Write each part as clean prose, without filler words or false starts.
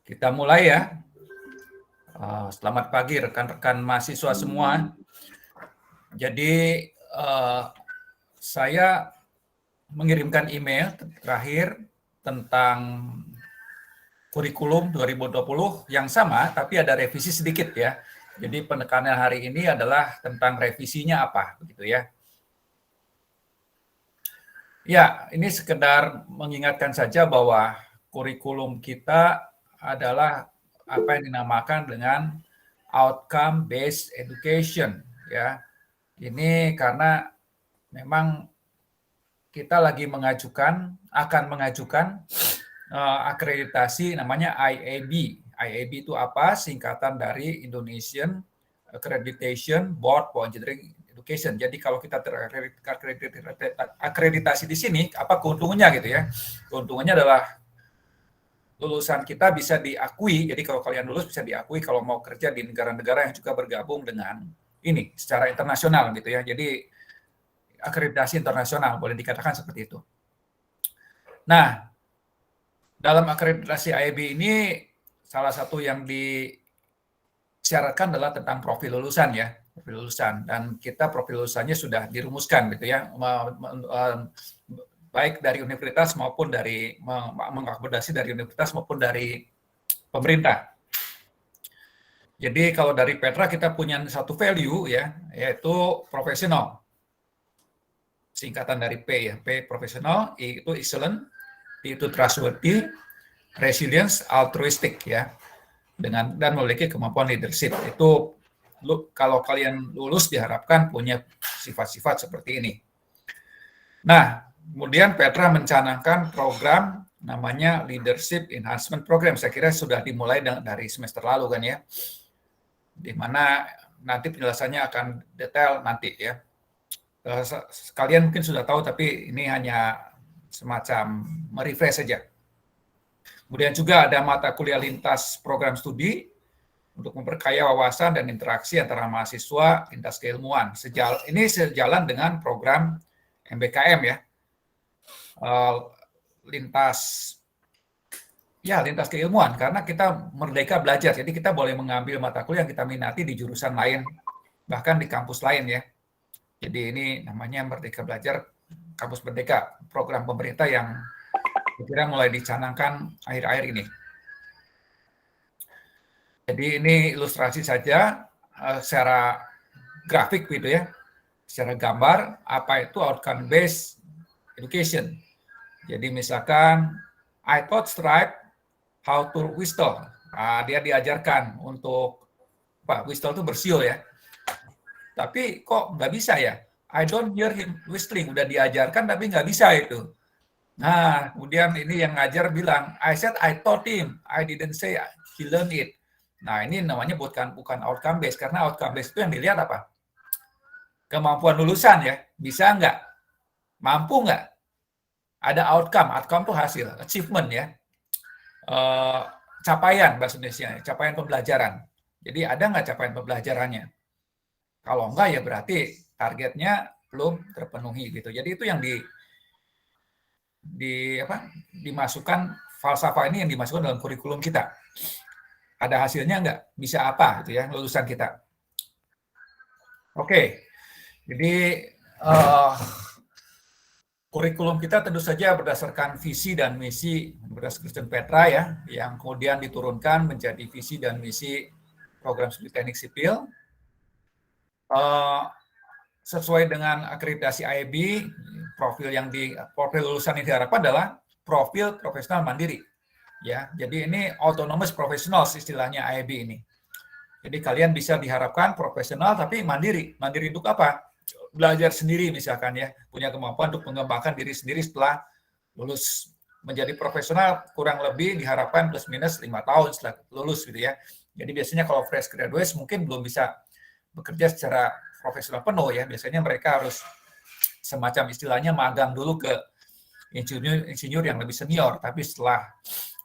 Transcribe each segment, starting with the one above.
Kita mulai ya. Selamat pagi rekan-rekan mahasiswa semua. Jadi saya mengirimkan email terakhir tentang kurikulum 2020 yang sama, tapi ada revisi sedikit ya. Jadi penekanan hari ini adalah tentang revisinya apa, begitu ya. Ya, ini sekedar mengingatkan saja bahwa kurikulum kita adalah apa yang dinamakan dengan outcome based education ya. Ini karena memang kita lagi akan mengajukan akreditasi namanya IAB. IAB itu apa? Singkatan dari Indonesian Accreditation Board for Engineering Education. Jadi kalau kita terakreditasi di sini, apa keuntungannya gitu ya? Keuntungannya adalah lulusan kita bisa diakui. Jadi kalau kalian lulus bisa diakui kalau mau kerja di negara-negara yang juga bergabung dengan ini secara internasional gitu ya. Jadi akreditasi internasional boleh dikatakan seperti itu. Nah, dalam akreditasi IAB ini salah satu yang disyaratkan adalah tentang profil lulusan ya, profil lulusan, dan kita profil lulusannya sudah dirumuskan gitu ya, baik dari universitas maupun dari mengakomodasi dari universitas maupun dari pemerintah. Jadi kalau dari Petra kita punya satu value ya, yaitu profesional. Singkatan dari P ya, P profesional, I itu excellent, T itu trustworthy, resilience, altruistic ya, dan memiliki kemampuan leadership. Itu kalau kalian lulus diharapkan punya sifat-sifat seperti ini. Nah, kemudian Petra mencanangkan program namanya Leadership Enhancement Program. Saya kira sudah dimulai dari semester lalu kan ya, di mana nanti penjelasannya akan detail nanti ya. Kalian mungkin sudah tahu, tapi ini hanya semacam merefresh saja. Kemudian juga ada mata kuliah lintas program studi untuk memperkaya wawasan dan interaksi antara mahasiswa lintas keilmuan. Ini sejalan dengan program MBKM ya, lintas keilmuan, karena kita merdeka belajar. Jadi kita boleh mengambil mata kuliah yang kita minati di jurusan lain, bahkan di kampus lain ya. Jadi ini namanya Merdeka Belajar, Kampus Merdeka, program pemerintah yang kira mulai dicanangkan akhir-akhir ini. Jadi ini ilustrasi saja secara grafik gitu ya, secara gambar apa itu outcome based education. Jadi misalkan I taught Stripe how to whistle. Nah, dia diajarkan untuk whistle itu bersiul ya. Tapi kok nggak bisa ya? I don't hear him whistling. Udah diajarkan tapi nggak bisa itu. Nah, kemudian ini yang ngajar bilang, I said I taught him. I didn't say he learned it. Nah, ini namanya bukan outcome based, karena outcome based itu yang dilihat apa? Kemampuan lulusan ya. Bisa nggak? Mampu nggak? Ada outcome. Outcome itu hasil, achievement ya. Capaian bahasa Indonesia, capaian pembelajaran. Jadi ada nggak capaian pembelajarannya? Kalau enggak ya berarti targetnya belum terpenuhi gitu. Jadi itu yang dimasukkan, falsafah ini yang dimasukkan dalam kurikulum kita. Ada hasilnya enggak? Bisa apa gitu ya lulusan kita. Oke. Jadi kurikulum kita tentu saja berdasarkan visi dan misi berdasarkan Petra ya, yang kemudian diturunkan menjadi visi dan misi program studi teknik sipil. Sesuai dengan akreditasi IAB, profil lulusan yang diharapkan adalah profil profesional mandiri. Ya, jadi ini autonomous professionals istilahnya IAB ini. Jadi kalian bisa diharapkan profesional tapi mandiri. Mandiri untuk apa? Belajar sendiri misalkan ya, punya kemampuan untuk mengembangkan diri sendiri setelah lulus. Menjadi profesional kurang lebih diharapkan plus minus 5 tahun setelah lulus gitu ya. Jadi biasanya kalau fresh graduate mungkin belum bisa bekerja secara profesional penuh ya. Biasanya mereka harus semacam istilahnya magang dulu ke insinyur yang lebih senior, tapi setelah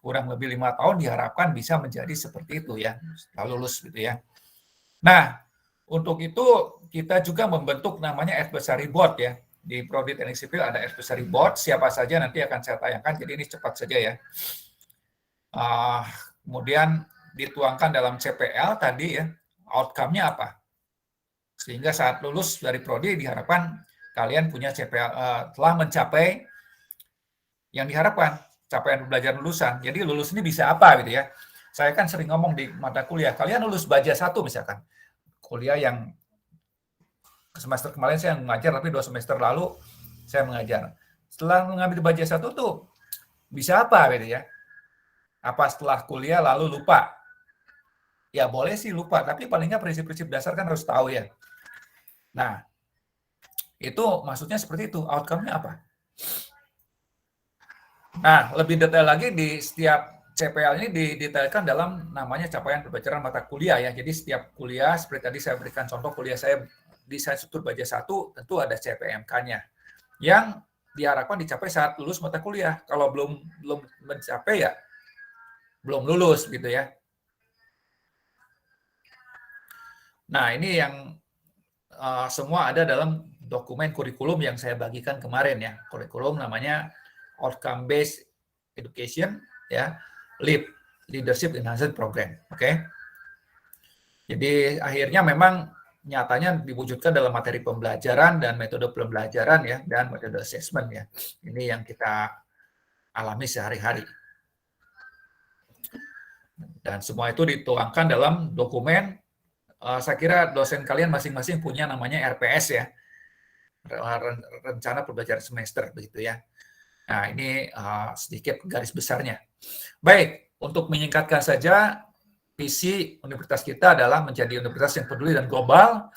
kurang lebih 5 tahun diharapkan bisa menjadi seperti itu ya, setelah lulus gitu ya. Nah, untuk itu kita juga membentuk namanya advisory board ya. Di Prodi Teknik Sipil ada advisory board, siapa saja nanti akan saya tayangkan, jadi ini cepat saja ya. kemudian dituangkan dalam CPL tadi ya, outcome-nya apa. Sehingga saat lulus dari prodi diharapkan kalian punya CPL, telah mencapai yang diharapkan, capaian pembelajaran lulusan. Jadi lulus ini bisa apa gitu ya. Saya kan sering ngomong di mata kuliah, kalian lulus Baja 1 misalkan, kuliah yang semester kemarin saya mengajar, tapi 2 semester lalu saya mengajar. Setelah mengambil Baja 1 tuh bisa apa gitu ya. Apa setelah kuliah lalu lupa? Ya boleh sih lupa, tapi paling nggak prinsip-prinsip dasar kan harus tahu ya. Nah, itu maksudnya seperti itu, outcome-nya apa? Nah, lebih detail lagi di setiap CPL ini didetailkan dalam namanya capaian pembelajaran mata kuliah ya. Jadi setiap kuliah, seperti tadi saya berikan contoh kuliah saya di Struktur Baja 1, tentu ada CPMK-nya. Yang diharapkan dicapai saat lulus mata kuliah. Kalau belum mencapai ya belum lulus gitu ya. Nah, ini yang semua ada dalam dokumen kurikulum yang saya bagikan kemarin ya. Kurikulum namanya Outcome Based Education ya, Leadership Enhancement Program. Oke. Jadi akhirnya memang nyatanya diwujudkan dalam materi pembelajaran dan metode pembelajaran ya, dan metode assessment ya. Ini yang kita alami sehari-hari. Dan semua itu dituangkan dalam dokumen. Saya kira dosen kalian masing-masing punya namanya RPS ya, rencana pembelajaran semester begitu ya. Nah, ini sedikit garis besarnya. Baik, untuk menyingkatkan saja, visi universitas kita adalah menjadi universitas yang peduli dan global,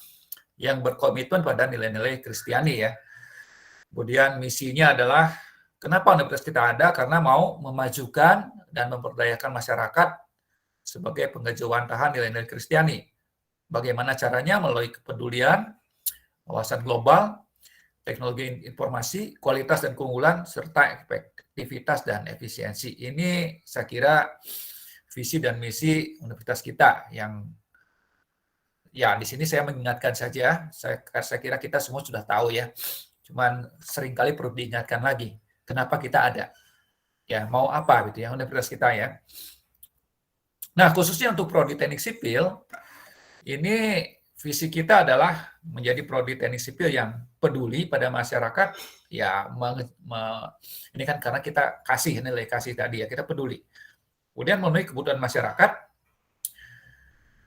yang berkomitmen pada nilai-nilai Kristiani ya. Kemudian misinya adalah, kenapa universitas kita ada? Karena mau memajukan dan memperdayakan masyarakat sebagai pengejauhan nilai-nilai Kristiani. Bagaimana caranya? Melalui kepedulian, wawasan global, teknologi informasi, kualitas dan keunggulan, serta efektivitas dan efisiensi. Ini saya kira visi dan misi universitas kita yang ya di sini saya mengingatkan saja. Saya kira kita semua sudah tahu ya. Cuman seringkali perlu diingatkan lagi. Kenapa kita ada? Ya, mau apa gitu ya universitas kita ya. Nah, khususnya untuk prodi teknik sipil, ini visi kita adalah menjadi prodi teknik sipil yang peduli pada masyarakat. Ya, ini kan karena kita kasih nilai kasih tadi ya, kita peduli. Kemudian memenuhi kebutuhan masyarakat,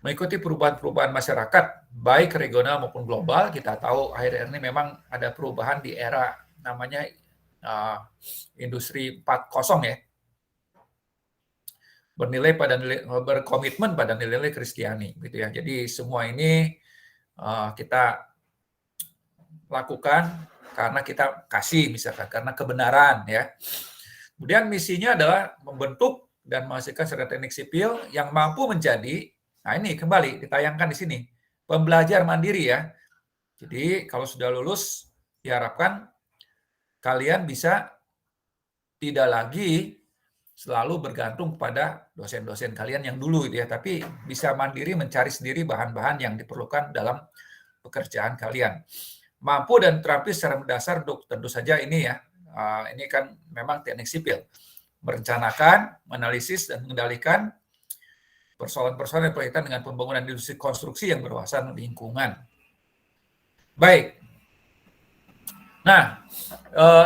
mengikuti perubahan-perubahan masyarakat, baik regional maupun global. Kita tahu akhir-akhir ini memang ada perubahan di era namanya industri 4.0 ya. Berkomitmen pada nilai-nilai Kristiani gitu ya. Jadi semua ini kita lakukan karena kita kasih misalkan, karena kebenaran ya. Kemudian misinya adalah membentuk dan menghasilkan sarjana teknik sipil yang mampu menjadi, nah ini kembali ditayangkan di sini, pembelajar mandiri ya. Jadi kalau sudah lulus diharapkan kalian bisa tidak lagi selalu bergantung pada dosen-dosen kalian yang dulu gitu ya, tapi bisa mandiri mencari sendiri bahan-bahan yang diperlukan dalam pekerjaan kalian. Mampu dan terampil secara mendasar untuk tentu saja ini ya, ini kan memang teknik sipil, merencanakan, menganalisis dan mengendalikan persoalan-persoalan yang berkaitan dengan pembangunan industri konstruksi yang berwawasan lingkungan. Baik. Nah,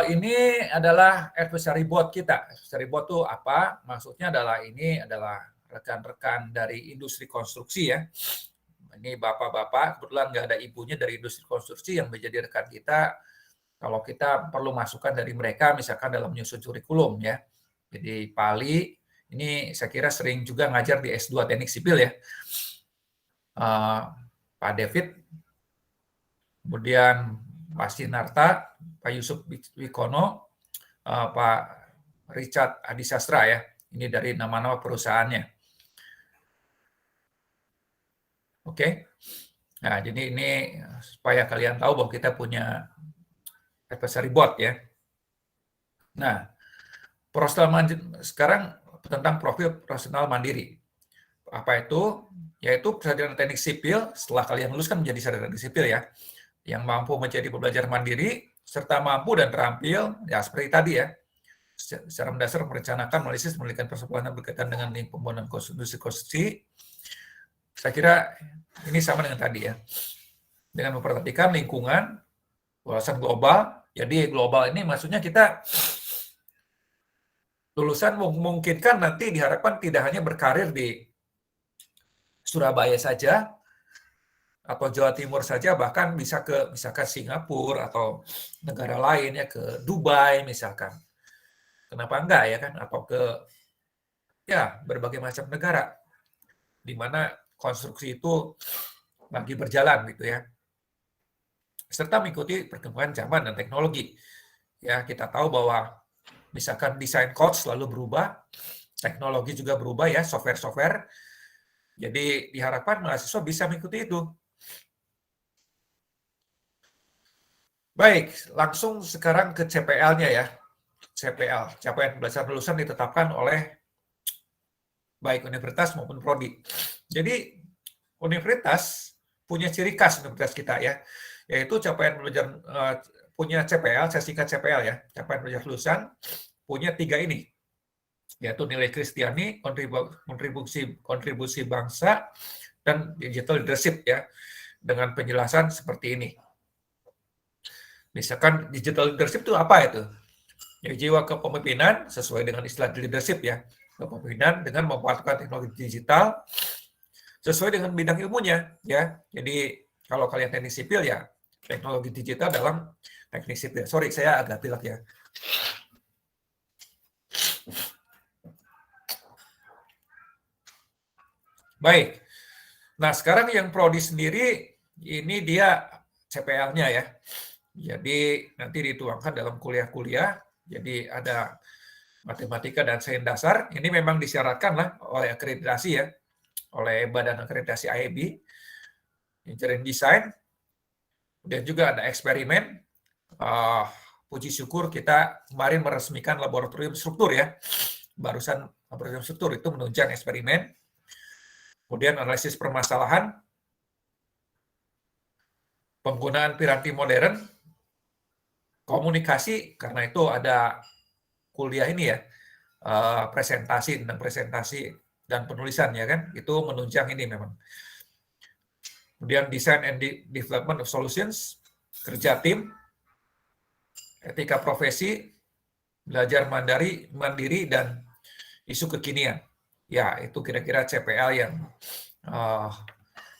ini adalah advisory board kita. Advisory board itu apa? Maksudnya adalah ini adalah rekan-rekan dari industri konstruksi ya. Ini bapak-bapak, kebetulan nggak ada ibunya dari industri konstruksi yang menjadi rekan kita. Kalau kita perlu masukan dari mereka, misalkan dalam menyusun kurikulum ya. Jadi Pali, ini saya kira sering juga ngajar di S2 Teknik Sipil ya. Pak David, kemudian Pak Sinarta, Pak Yusuf Wikono, Pak Richard Adisastra ya. Ini dari nama-nama perusahaannya. Oke. Nah, jadi ini supaya kalian tahu bahwa kita punya advisory board ya. Nah, sekarang tentang profil profesional mandiri. Apa itu? Yaitu sarjana teknik sipil, setelah kalian lulus kan menjadi sarjana teknik sipil ya, yang mampu menjadi pembelajar mandiri, serta mampu dan terampil, ya seperti tadi ya, secara mendasar merencanakan, analisis, menelitikan persoalan berkaitan dengan pembangunan konstitusi. Saya kira ini sama dengan tadi ya. Dengan memperhatikan lingkungan, wawasan global. Jadi global ini maksudnya kita lulusan memungkinkan nanti diharapkan tidak hanya berkarir di Surabaya saja atau Jawa Timur saja, bahkan bisa ke misalkan Singapura atau negara lain ya, ke Dubai misalkan. Kenapa enggak ya kan? Atau ke ya berbagai macam negara di mana konstruksi itu lagi berjalan gitu ya. Serta mengikuti perkembangan zaman dan teknologi. Ya, kita tahu bahwa misalkan desain code selalu berubah, teknologi juga berubah ya, software-software. Jadi diharapkan mahasiswa bisa mengikuti itu. Baik, langsung sekarang ke CPL-nya ya. CPL, capaian pembelajaran lulusan ditetapkan oleh baik universitas maupun prodi. Jadi universitas punya ciri khas universitas kita ya, yaitu capaian pembelajaran punya CPL, saya singkat CPL ya, capaian pembelajaran lulusan punya 3 ini, yaitu nilai Kristiani, kontribusi bangsa, dan digital leadership ya, dengan penjelasan seperti ini. Misalkan digital leadership itu apa itu? Ya, jiwa kepemimpinan sesuai dengan istilah leadership ya, kepemimpinan dengan memanfaatkan teknologi digital sesuai dengan bidang ilmunya ya. Jadi kalau kalian teknik sipil ya teknologi digital dalam teknik sipil. Sorry, saya agak pilek ya. Baik. Nah, sekarang yang prodi sendiri ini dia CPL-nya ya. Jadi nanti dituangkan dalam kuliah-kuliah. Jadi ada matematika dan sains dasar. Ini memang disyaratkan lah oleh akreditasi ya, oleh Badan Akreditasi IAB, Engineering Design. Dan juga ada eksperimen. Puji syukur kita kemarin meresmikan laboratorium struktur ya. Barusan laboratorium struktur itu menunjang eksperimen. Kemudian analisis permasalahan, penggunaan piranti modern, komunikasi, karena itu ada kuliah ini ya, presentasi tentang presentasi dan penulisan ya kan, itu menunjang ini memang. Kemudian design and development of solutions, kerja tim, etika profesi, belajar mandiri dan isu kekinian. Ya, itu kira-kira CPL yang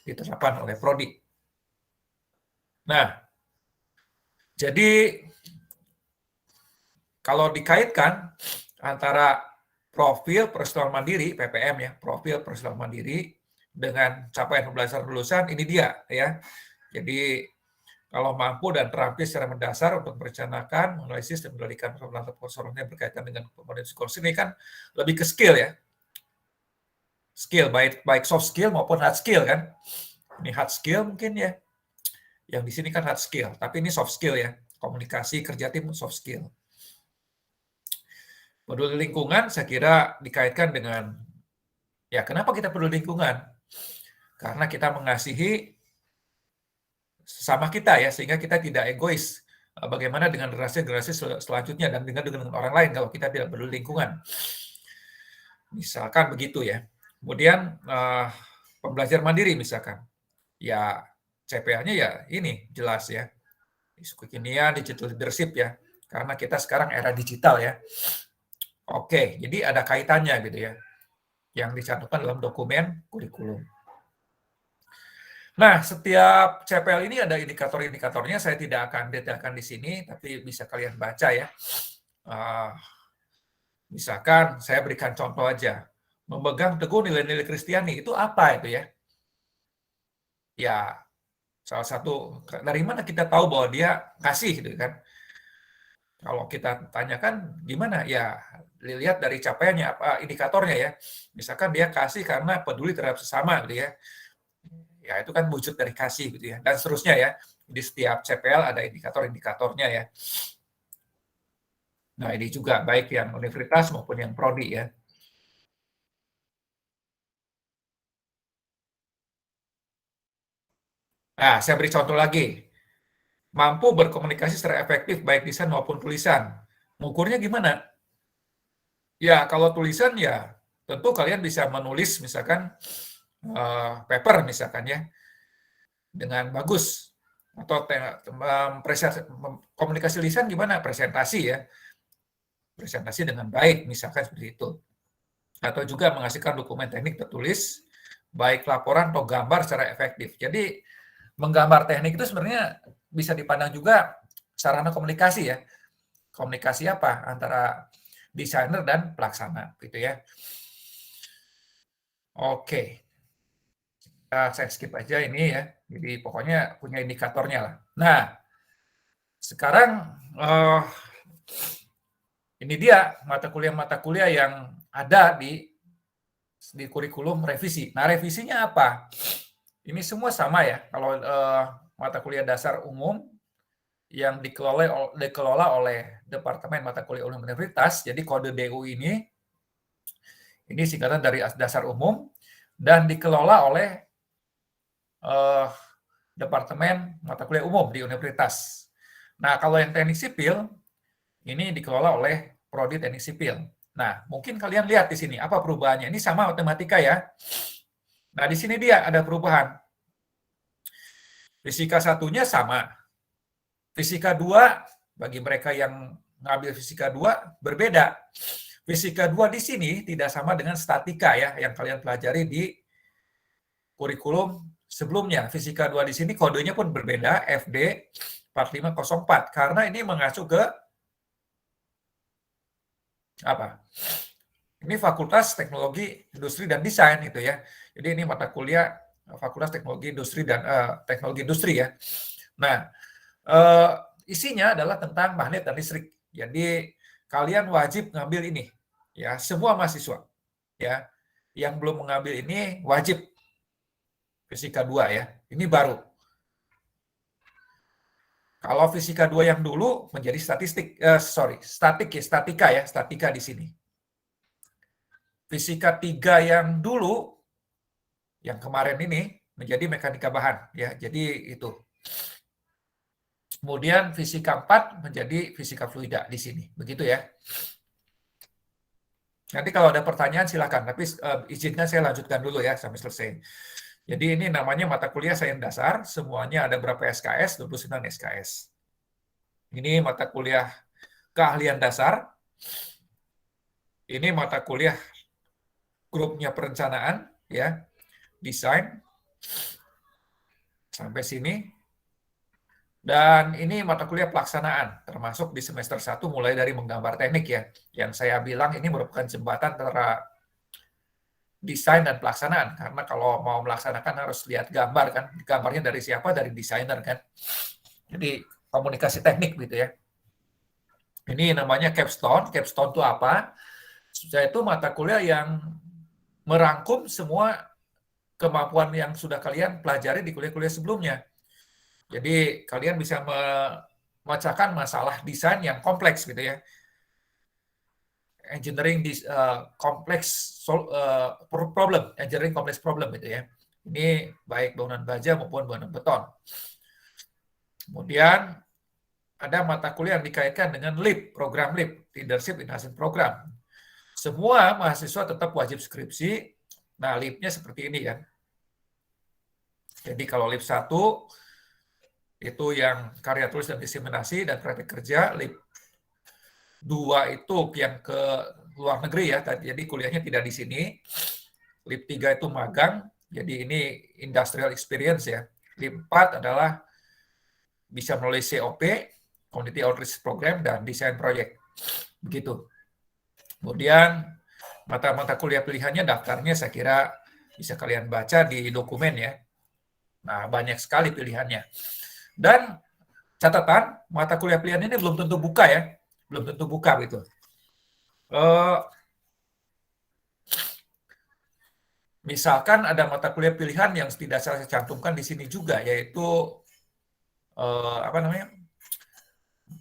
ditetapkan oleh prodi. Nah, jadi kalau dikaitkan antara profil personal mandiri PPM ya, profil personal mandiri dengan capaian pembelajaran lulusan, ini dia ya. Jadi kalau mampu dan terampil secara mendasar untuk merencanakan, menganalisis dan mengendalikan persoalan yang berkaitan dengan pembangunan psikologi ini kan lebih ke skill ya. Skill baik soft skill maupun hard skill kan. Ini hard skill mungkin ya. Yang di sini kan hard skill, tapi ini soft skill ya. Komunikasi, kerja tim, soft skill. Peduli lingkungan saya kira dikaitkan dengan, ya kenapa kita peduli lingkungan? Karena kita mengasihi sesama kita ya, sehingga kita tidak egois. Bagaimana dengan generasi selanjutnya dan dengan orang lain kalau kita tidak peduli lingkungan. Misalkan begitu ya. Kemudian pembelajar mandiri misalkan. Ya CPA-nya ya ini jelas ya. Isu kekinian, digital leadership ya. Karena kita sekarang era digital ya. Oke, jadi ada kaitannya gitu ya. Yang dicantumkan dalam dokumen kurikulum. Nah, setiap CPL ini ada indikator-indikatornya, saya tidak akan detailkan di sini, tapi bisa kalian baca ya. Misalkan saya berikan contoh aja, memegang teguh nilai-nilai Kristiani, itu apa itu ya? Ya, salah satu, dari mana kita tahu bahwa dia kasih gitu kan? Kalau kita tanyakan gimana? Ya, dilihat dari capaiannya, apa indikatornya ya. Misalkan dia kasih karena peduli terhadap sesama gitu ya. Ya itu kan wujud dari kasih gitu ya, dan seterusnya ya. Di setiap CPL ada indikator-indikatornya ya. Nah ini juga baik yang universitas maupun yang prodi ya. Nah saya beri contoh lagi. Mampu berkomunikasi secara efektif baik desain maupun tulisan. Mengukurnya gimana? Ya, kalau tulisan ya tentu kalian bisa menulis misalkan paper misalkan ya dengan bagus, atau komunikasi lisan gimana? Presentasi ya, presentasi dengan baik misalkan seperti itu. Atau juga menghasilkan dokumen teknik tertulis, baik laporan atau gambar secara efektif. Jadi menggambar teknik itu sebenarnya bisa dipandang juga sarana komunikasi ya. Komunikasi apa? Antara desainer dan pelaksana gitu ya. Oke. Saya skip aja ini ya. Jadi pokoknya punya indikatornya lah. Nah, sekarang ini dia mata kuliah yang ada di kurikulum revisi. Nah, revisinya apa? Ini semua sama ya. Kalau mata kuliah dasar umum yang dikelola oleh Departemen Mata Kuliah Universitas, jadi kode DU ini singkatan dari dasar umum dan dikelola oleh Departemen Mata Kuliah Umum di universitas. Nah, kalau yang teknik sipil, ini dikelola oleh Prodi Teknik Sipil. Nah, mungkin kalian lihat di sini, apa perubahannya? Ini sama matematika ya. Nah, di sini dia ada perubahan. Fisika satunya sama. Fisika 2, bagi mereka yang ngambil fisika 2, berbeda. Fisika 2 di sini tidak sama dengan statika ya, yang kalian pelajari di kurikulum sebelumnya. Fisika 2 di sini kodenya pun berbeda, FD 4504, karena ini mengacu ke apa? Ini Fakultas Teknologi Industri dan Desain itu ya. Jadi ini mata kuliah Fakultas Teknologi Industri dan Teknologi Industri ya. Nah, isinya adalah tentang magnet dan listrik. Jadi kalian wajib ngambil ini ya, semua mahasiswa ya. Yang belum mengambil ini wajib fisika 2 ya. Ini baru. Kalau fisika 2 yang dulu menjadi statika ya, statika di sini. Fisika 3 yang dulu, yang kemarin ini, menjadi mekanika bahan ya. Jadi itu. Kemudian fisika 4 menjadi fisika fluida di sini. Begitu ya. Nanti kalau ada pertanyaan silakan, tapi izinkan saya lanjutkan dulu ya sampai selesai. Jadi ini namanya mata kuliah sains dasar, semuanya ada berapa SKS? 29 SKS. Ini mata kuliah keahlian dasar. Ini mata kuliah grupnya perencanaan ya, desain. Sampai sini. Dan ini mata kuliah pelaksanaan, termasuk di semester 1 mulai dari menggambar teknik ya. Yang saya bilang ini merupakan jembatan antara desain dan pelaksanaan. Karena kalau mau melaksanakan harus lihat gambar kan. Gambarnya dari siapa? Dari desainer kan. Jadi komunikasi teknik gitu ya. Ini namanya capstone. Capstone itu apa? Yaitu mata kuliah yang merangkum semua kemampuan yang sudah kalian pelajari di kuliah-kuliah sebelumnya. Jadi kalian bisa memecahkan masalah desain yang kompleks gitu ya. Engineering kompleks problem, engineering kompleks problem gitu ya. Ini baik bangunan baja maupun bangunan beton. Kemudian ada mata kuliah yang dikaitkan dengan LEAP, program LEAP, Leadership Enhancement Program. Semua mahasiswa tetap wajib skripsi. Nah, LEAP-nya seperti ini kan. Jadi kalau LEAP 1 itu yang karya tulis dan diseminasi dan praktek kerja, LEAP 2 itu yang ke luar negeri ya, jadi kuliahnya tidak di sini. LEAP 3 itu magang, jadi ini industrial experience ya. LEAP 4 adalah bisa melalui COP, Community Outreach Program, dan desain proyek. Begitu. Kemudian mata-mata kuliah pilihannya, daftarnya saya kira bisa kalian baca di dokumen ya. Nah, banyak sekali pilihannya. Dan catatan, mata kuliah pilihan ini belum tentu buka ya. Belum tentu buka gitu. Misalkan ada mata kuliah pilihan yang tidak saya cantumkan di sini juga, yaitu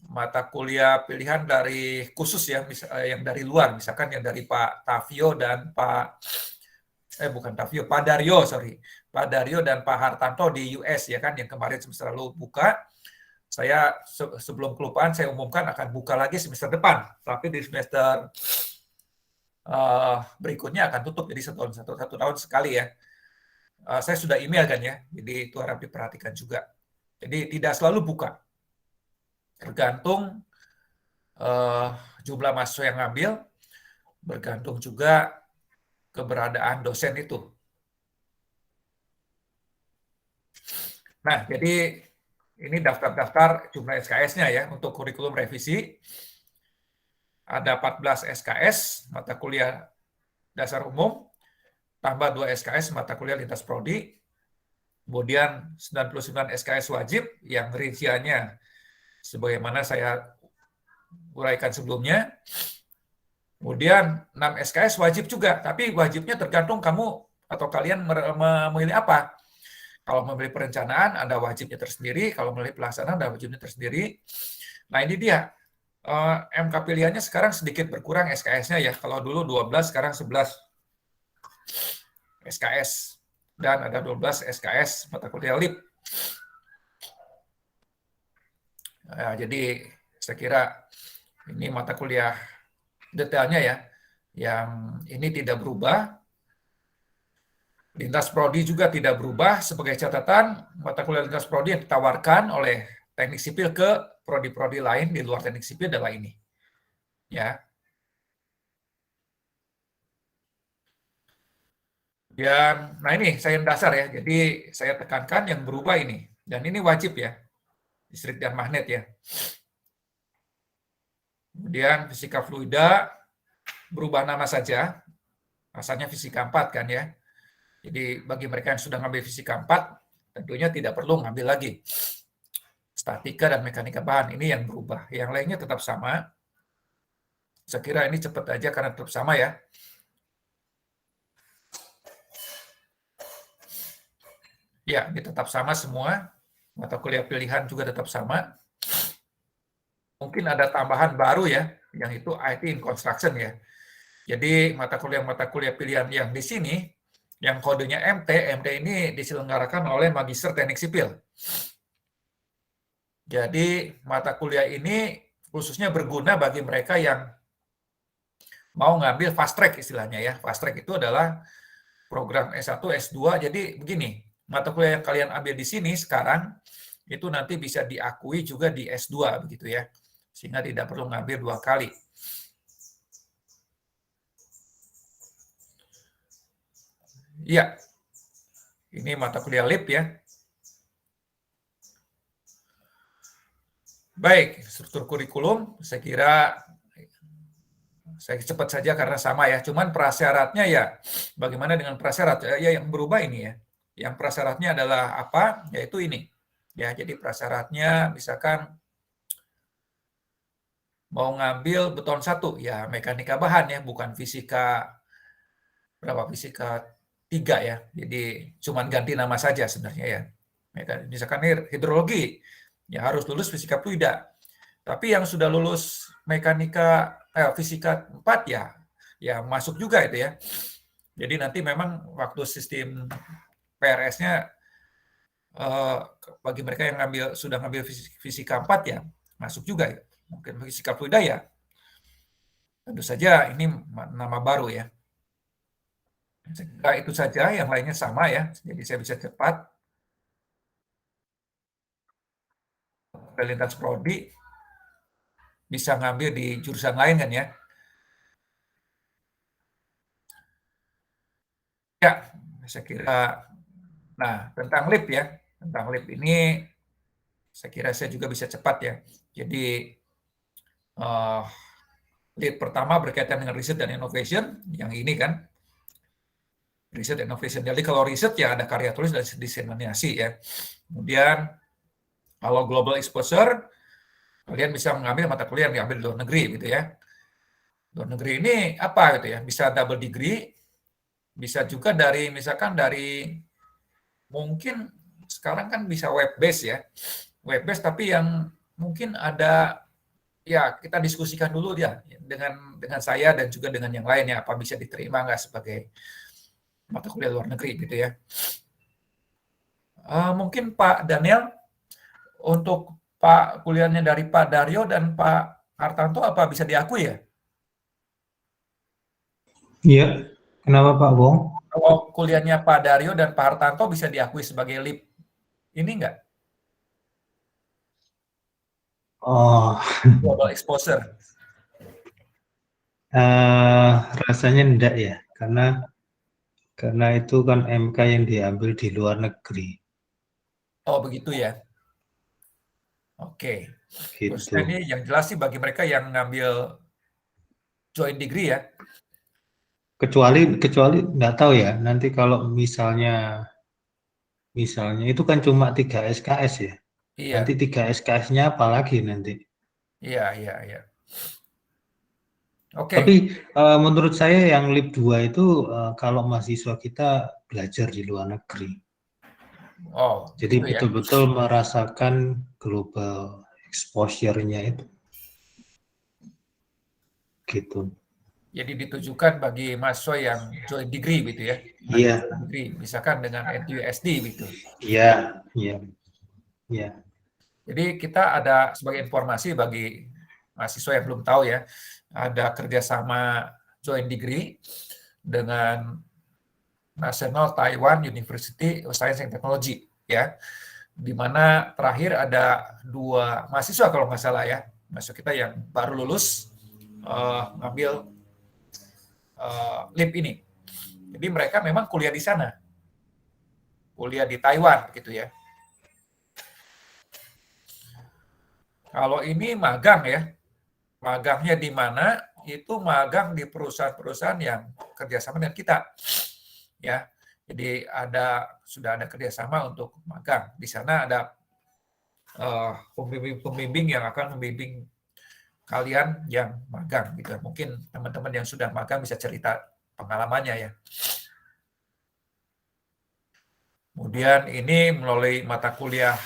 mata kuliah pilihan dari khusus ya, yang dari luar, misalkan yang dari Pak Tavio dan Pak Dario dan Pak Hartanto di US ya kan, yang kemarin semester lalu buka. Saya sebelum kelupaan saya umumkan akan buka lagi semester depan, tapi di semester berikutnya akan tutup, jadi satu tahun sekali ya. Saya sudah email kan ya, jadi itu harap diperhatikan juga. Jadi tidak selalu buka, tergantung jumlah mahasiswa yang ngambil, bergantung juga keberadaan dosen itu. Nah, jadi ini daftar-daftar jumlah SKS-nya ya untuk kurikulum revisi. Ada 14 SKS mata kuliah dasar umum, tambah 2 SKS mata kuliah lintas prodi, kemudian 99 SKS wajib yang rinciannya sebagaimana saya uraikan sebelumnya. Kemudian 6 SKS wajib juga, tapi wajibnya tergantung kamu atau kalian memilih apa. Kalau memilih perencanaan ada wajibnya tersendiri, kalau memilih pelaksanaan ada wajibnya tersendiri. Nah ini dia, MK pilihannya sekarang sedikit berkurang SKS-nya ya. Kalau dulu 12, sekarang 11 SKS. Dan ada 12 SKS mata kuliah LIP. Nah, jadi saya kira ini mata kuliah detailnya ya, yang ini tidak berubah. Lintas prodi juga tidak berubah. Sebagai catatan, mata kuliah lintas prodi yang ditawarkan oleh teknik sipil ke prodi-prodi lain di luar teknik sipil adalah ini. Ya. Nah ini saya dasar ya. Jadi saya tekankan yang berubah ini. Dan ini wajib ya. Listrik dan magnet ya. Kemudian fisika fluida berubah nama saja. Asalnya fisika 4 kan ya. Jadi bagi mereka yang sudah ngambil fisika 4, tentunya tidak perlu ngambil lagi. Statika dan mekanika bahan ini yang berubah. Yang lainnya tetap sama. Saya kira ini cepat aja karena tetap sama ya. Ya, ini tetap sama semua. Mata kuliah pilihan juga tetap sama. Mungkin ada tambahan baru ya, yang itu IT in Construction ya. Jadi mata kuliah pilihan yang di sini, yang kodenya MT ini diselenggarakan oleh Magister Teknik Sipil. Jadi mata kuliah ini khususnya berguna bagi mereka yang mau ngambil fast track istilahnya ya. Fast track itu adalah program S1, S2. Jadi begini, mata kuliah yang kalian ambil di sini sekarang itu nanti bisa diakui juga di S2 begitu ya. Sehingga tidak perlu ngambil 2 kali. Iya. Ini mata kuliah LIP ya. Baik, struktur kurikulum saya kira saya cepat saja karena sama ya. Cuman prasyaratnya ya, bagaimana dengan prasyarat? Ya yang berubah ini ya. Yang prasyaratnya adalah apa? Yaitu ini. Ya, jadi prasyaratnya misalkan mau ngambil beton 1, ya mekanika bahan ya, bukan fisika berapa fisika 3 ya. Jadi cuman ganti nama saja sebenarnya ya. Misalkan hidrologi, ya harus lulus fisika fluida. Tapi yang sudah lulus fisika 4 ya masuk juga itu ya. Jadi nanti memang waktu sistem PRS-nya bagi mereka yang sudah ngambil fisika 4 ya masuk juga ya. Mungkin fisika fluida ya. Tentu saja ini nama baru ya. Itu saja, yang lainnya sama ya. Jadi saya bisa cepat. Lintas prodi bisa ngambil di jurusan lain kan ya. Ya, saya kira. Nah, tentang LIP ya. Tentang LIP ini saya kira saya juga bisa cepat ya. Jadi LIP pertama berkaitan dengan riset dan innovation, yang ini kan. Riset dan innovation. Jadi kalau riset ya ada karya tulis dan diseminasi ya. Kemudian kalau global exposure, kalian bisa mengambil mata kuliah yang diambil di luar negeri gitu ya. Luar negeri ini apa gitu ya? Bisa double degree, bisa juga dari misalkan dari mungkin sekarang kan bisa web based ya. Web based tapi yang mungkin ada ya kita diskusikan dulu ya dengan saya dan juga dengan yang lainnya apa bisa diterima nggak sebagai mata kuliah luar negeri gitu ya. Mungkin Pak Daniel untuk Pak kuliahnya dari Pak Daryo dan Pak Hartanto apa bisa diakui ya? Iya, kenapa Pak Wong? Kalau kuliahnya Pak Dario dan Pak Hartanto bisa diakui sebagai LIP ini nggak? Oh, Global Exposure. rasanya enggak ya, karena itu kan MK yang diambil di luar negeri, Oh begitu ya. Oke. Khususnya ini gitu. yang jelas sih bagi mereka yang ngambil joint degree ya. Kecuali nggak tahu ya, nanti kalau misalnya itu kan cuma 3 SKS ya. Nanti Iya, 3 SKS-nya apa lagi nanti? iya, iya, iya. Tapi Oke. menurut saya yang LIP 2 itu kalau mahasiswa kita belajar di luar negeri. Oh, Jadi begitu ya. betul-betul merasakan global exposure-nya itu gitu. Jadi ditujukan bagi mahasiswa yang joint degree gitu ya, Iya, lanjutan degree, misalkan dengan NUSD gitu. iya, iya, iya. Jadi kita ada sebagai informasi bagi mahasiswa yang belum tahu ya, ada kerjasama joint degree dengan National Taiwan University of Science and Technology ya, di mana terakhir ada 2 mahasiswa kalau nggak salah ya, mahasiswa kita yang baru lulus ngambil LIP ini. Jadi mereka memang kuliah di sana, kuliah di Taiwan gitu ya. Kalau ini magang ya, magangnya di mana? Itu magang di perusahaan-perusahaan yang kerjasama dengan kita, ya. Jadi sudah ada kerjasama untuk magang. Di sana ada pembimbing-pembimbing yang akan membimbing kalian yang magang gitu. Mungkin teman-teman yang sudah magang bisa cerita pengalamannya ya. Kemudian ini melalui mata kuliah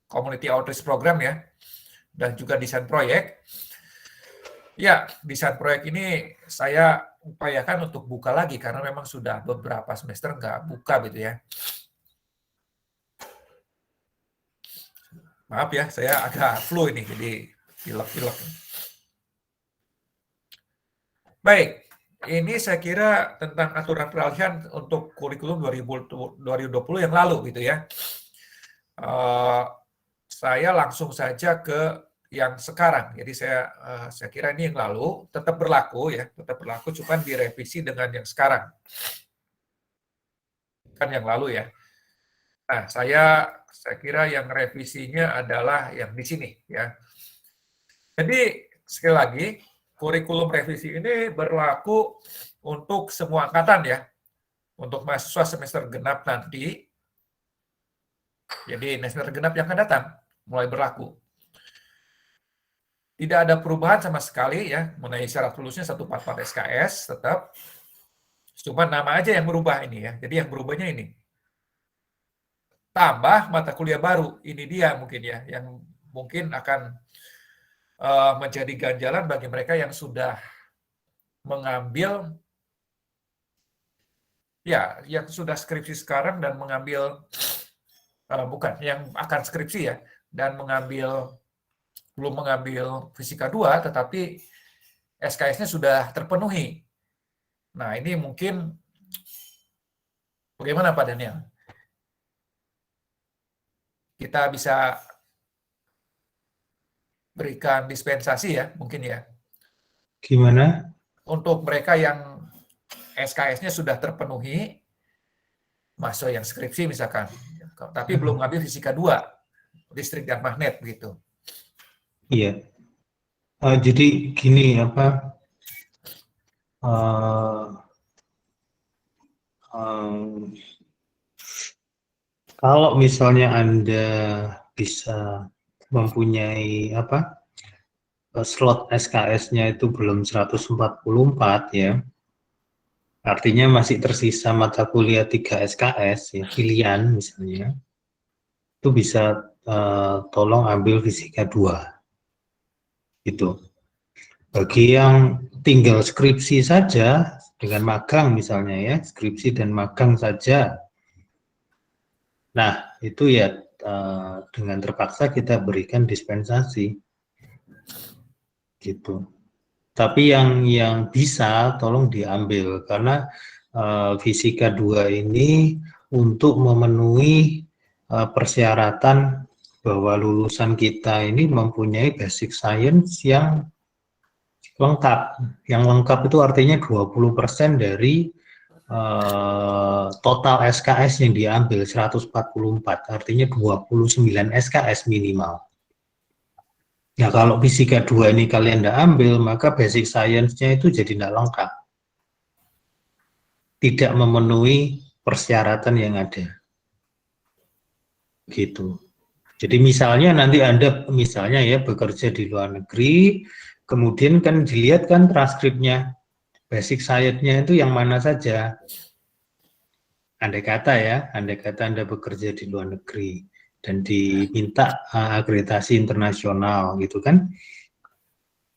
Community Outreach Program ya, dan juga desain proyek. Ya, desain proyek ini saya upayakan untuk buka lagi karena memang sudah beberapa semester nggak buka gitu ya. Maaf ya, saya agak flu ini, jadi pilek-pilek. Baik, ini saya kira tentang aturan peralihan untuk kurikulum 2020 yang lalu gitu ya. Saya langsung saja ke yang sekarang. Jadi saya kira ini yang lalu tetap berlaku ya, tetap berlaku, cuman direvisi dengan yang sekarang. Kan yang lalu ya. Nah, saya kira yang revisinya adalah yang di sini ya. Jadi sekali lagi, kurikulum revisi ini berlaku untuk semua angkatan ya. Untuk mahasiswa semester genap nanti, jadi semester genap yang akan datang mulai berlaku. Tidak ada perubahan sama sekali ya mengenai syarat lulusnya 144 SKS tetap. Cuma nama aja yang berubah ini ya. Jadi yang berubahnya ini. Tambah mata kuliah baru. Ini dia mungkin ya yang mungkin akan menjadi ganjalan bagi mereka yang sudah mengambil ya yang sudah skripsi sekarang dan mengambil bukan yang akan skripsi ya dan belum mengambil fisika 2 tetapi SKS-nya sudah terpenuhi. Nah, ini mungkin bagaimana Pak Daniel? Kita bisa berikan dispensasi ya, mungkin ya. Gimana? Untuk mereka yang SKS-nya sudah terpenuhi, masuk yang skripsi misalkan, tapi belum ngambil fisika 2, listrik dan magnet begitu. Iya. Jadi gini apa? Uh, um, Kalau misalnya Anda bisa mempunyai apa? Slot SKS-nya itu belum 144 ya. Artinya masih tersisa mata kuliah 3 SKS ya, pilihan misalnya. Itu bisa tolong ambil fisika 2 gitu. Bagi yang tinggal skripsi saja dengan magang misalnya ya, skripsi dan magang saja. Nah, itu ya dengan terpaksa kita berikan dispensasi gitu. Tapi yang bisa tolong diambil karena fisika 2 ini untuk memenuhi persyaratan bahwa lulusan kita ini mempunyai basic science yang lengkap. Yang lengkap itu artinya 20% dari total SKS yang diambil 144, artinya 29 SKS minimal. Nah, kalau fisika 2 ini kalian tidak ambil, maka basic science-nya itu jadi tidak lengkap. Tidak memenuhi persyaratan yang ada. Gitu. Jadi misalnya nanti Anda misalnya ya bekerja di luar negeri, kemudian kan dilihat kan transkripnya, basic science-nya itu yang mana saja. Andai kata Anda bekerja di luar negeri dan diminta akreditasi internasional gitu kan.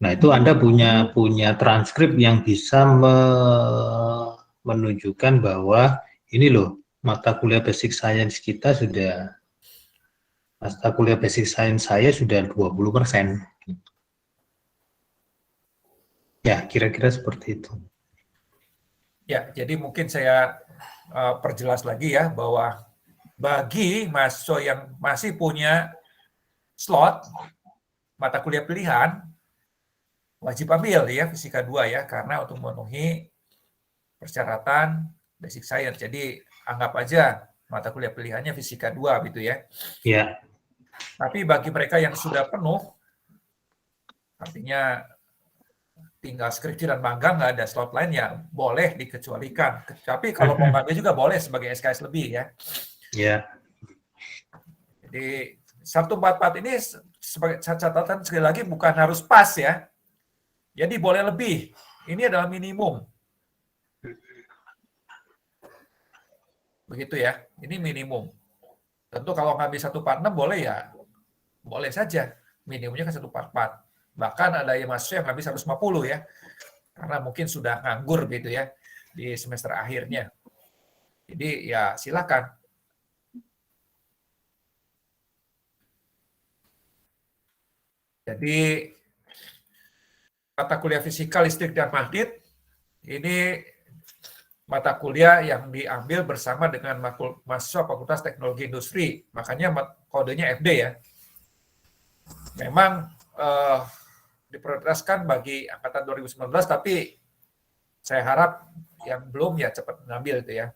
Nah, itu Anda punya transkrip yang bisa menunjukkan bahwa ini loh, mata kuliah basic science kita sudah, mata kuliah basic science saya sudah 20%. Ya, kira-kira seperti itu. Ya, jadi mungkin saya perjelas lagi ya, bahwa bagi mahasiswa yang masih punya slot mata kuliah pilihan, wajib ambil ya fisika 2 ya, karena untuk memenuhi persyaratan basic science. Jadi anggap aja mata kuliah pilihannya fisika 2 gitu ya. Ya. Tapi bagi mereka yang sudah penuh, artinya tinggal skripsi dan magang, nggak ada slot lain, ya boleh dikecualikan. Tapi kalau mau ngambil juga boleh sebagai SKS lebih ya. Ya. Jadi 144 ini sebagai catatan sekali lagi bukan harus pas ya. Jadi boleh lebih. Ini adalah minimum. Begitu ya. Ini minimum. Tentu kalau ngambil 146 boleh ya. Boleh saja. Minimumnya kan 144. Bahkan ada yang mahasiswa yang ngambil 150 ya. Karena mungkin sudah nganggur gitu ya di semester akhirnya. Jadi ya silakan. Jadi mata kuliah fisika, listrik, dan magnet ini mata kuliah yang diambil bersama dengan mahasiswa Fakultas Teknologi Industri. Makanya kodenya FD ya. Memang diprioritaskan bagi angkatan 2019, tapi saya harap yang belum ya cepat mengambil itu ya.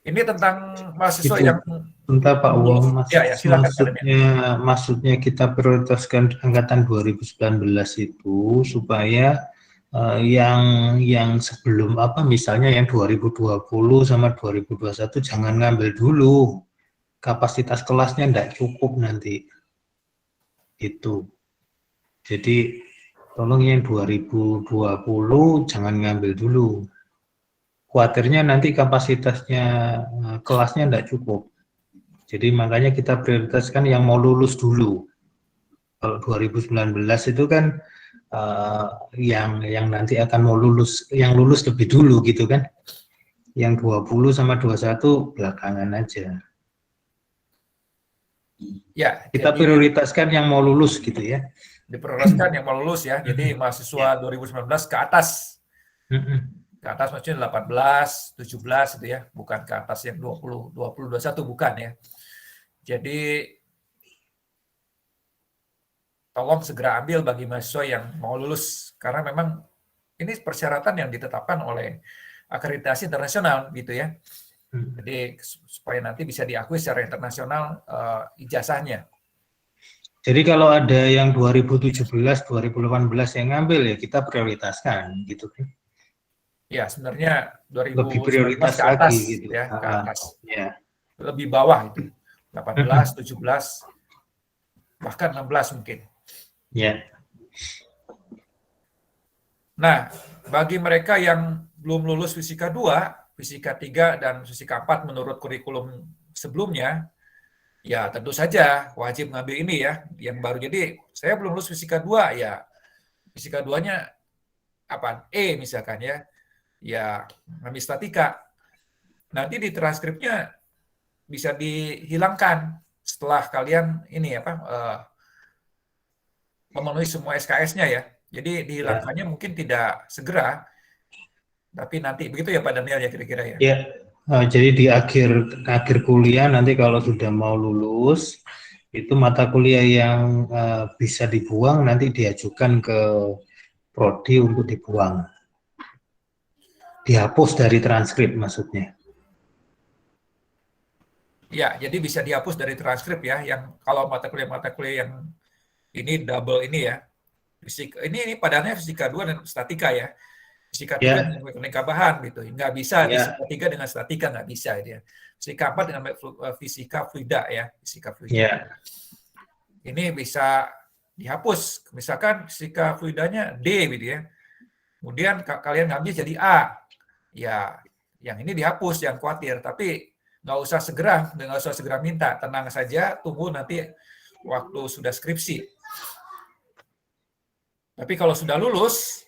Ini tentang mahasiswa Itu. yang Entah Pak Wong, ya silakan maksudnya kita prioritaskan angkatan 2019 itu supaya yang sebelum misalnya yang 2020 sama 2021 jangan ngambil dulu, kapasitas kelasnya tidak cukup nanti itu. Jadi tolong yang 2020 jangan ngambil dulu, khawatirnya nanti kapasitasnya kelasnya tidak cukup. Jadi makanya kita prioritaskan yang mau lulus dulu. Kalau 2019 itu kan yang nanti akan mau lulus, yang lulus lebih dulu gitu kan. Yang 20 sama 21 belakangan aja. Ya, kita prioritaskan yang mau lulus gitu ya. Diprioritaskan yang mau lulus ya. Jadi mahasiswa 2019 ke atas. Ke atas maksudnya 18, 17 gitu ya. Bukan ke atas yang 20, 21 bukan ya. Jadi tolong segera ambil bagi mahasiswa yang mau lulus, karena memang ini persyaratan yang ditetapkan oleh akreditasi internasional gitu ya. Jadi supaya nanti bisa diakui secara internasional ijazahnya. Jadi kalau ada yang 2017, 2018 yang ngambil ya kita prioritaskan gitu kan. Ya sebenarnya 2019 Lebih prioritas ke atas lagi gitu. ya, ke atas. Ya. Lebih bawah itu. 18, 17, bahkan 16 mungkin. Ya. Nah, bagi mereka yang belum lulus fisika 2, fisika 3, dan fisika 4 menurut kurikulum sebelumnya, ya tentu saja wajib ngambil ini ya, yang baru. Jadi, saya belum lulus fisika 2, ya fisika 2-nya apa? E misalkan ya. Ya, ngambil statika. Nanti di transkripnya bisa dihilangkan setelah kalian ini memenuhi semua SKS-nya ya. Jadi dihilangkannya mungkin tidak segera, tapi nanti begitu ya Pak Daniel ya kira-kira ya. Ya, jadi di akhir kuliah nanti kalau sudah mau lulus, itu mata kuliah yang bisa dibuang nanti diajukan ke prodi untuk dibuang. Dihapus dari transkrip maksudnya. Ya, jadi bisa dihapus dari transkrip ya. Yang kalau mata kuliah yang ini double ini ya. Fisika ini padannya fisika 2 dan statika ya. Fisika 3 Ya, dengan mekanika bahan gitu. Nggak bisa fisika ya, 3 dengan statika nggak bisa dia. Fisika 4 dengan fisika fluida ya, fisika fluida. ya, Ini bisa dihapus. Misalkan fisika fluidanya D gitu ya. Kemudian kalian ngambil jadi A. Ya, yang ini dihapus, jangan khawatir. Tapi nggak usah segera minta. Tenang saja, tunggu nanti waktu sudah skripsi. Tapi kalau sudah lulus,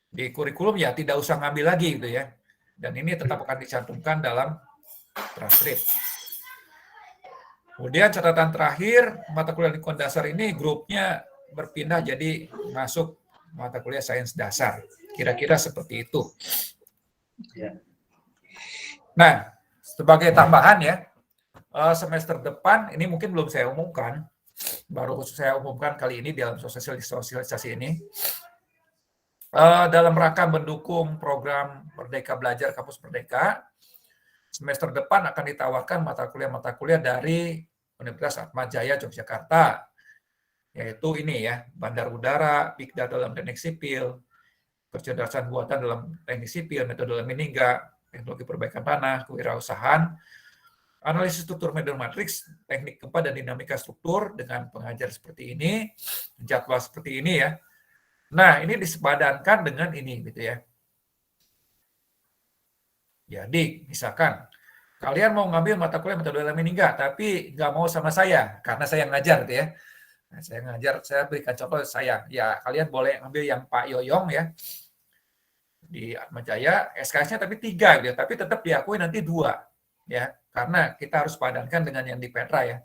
di kurikulum ya tidak usah ngambil lagi gitu ya. Dan ini tetap akan dicantumkan dalam transkrip. Kemudian catatan terakhir, mata kuliah lingkungan dasar ini grupnya berpindah jadi masuk mata kuliah sains dasar. Kira-kira seperti itu. ya. Nah, sebagai tambahan ya, semester depan ini mungkin belum saya umumkan, baru saya umumkan kali ini dalam sosialisasi ini. Dalam rangka mendukung program Merdeka Belajar Kampus Merdeka, semester depan akan ditawarkan mata kuliah dari Universitas Atmajaya Yogyakarta, yaitu ini ya, bandar udara, big data dalam teknik sipil, kecerdasan buatan dalam teknik sipil, metode Lemininga, teknologi perbaikan tanah, kewirausahaan, analisis struktur medan matriks, teknik gempa dan dinamika struktur dengan pengajar seperti ini, jadwal seperti ini ya. Nah, ini disepadankan dengan ini gitu ya. Jadi, misalkan kalian mau ngambil mata kuliah metode Lemininga, tapi nggak mau sama saya, karena saya ngajar gitu ya. Nah, saya ngajar, saya berikan contoh saya. Ya, kalian boleh ambil yang Pak Yoyong ya, di Atmajaya, SKS-nya tapi 3 gitu ya, tapi tetap diakui nanti 2 ya, karena kita harus padankan dengan yang di Petra ya.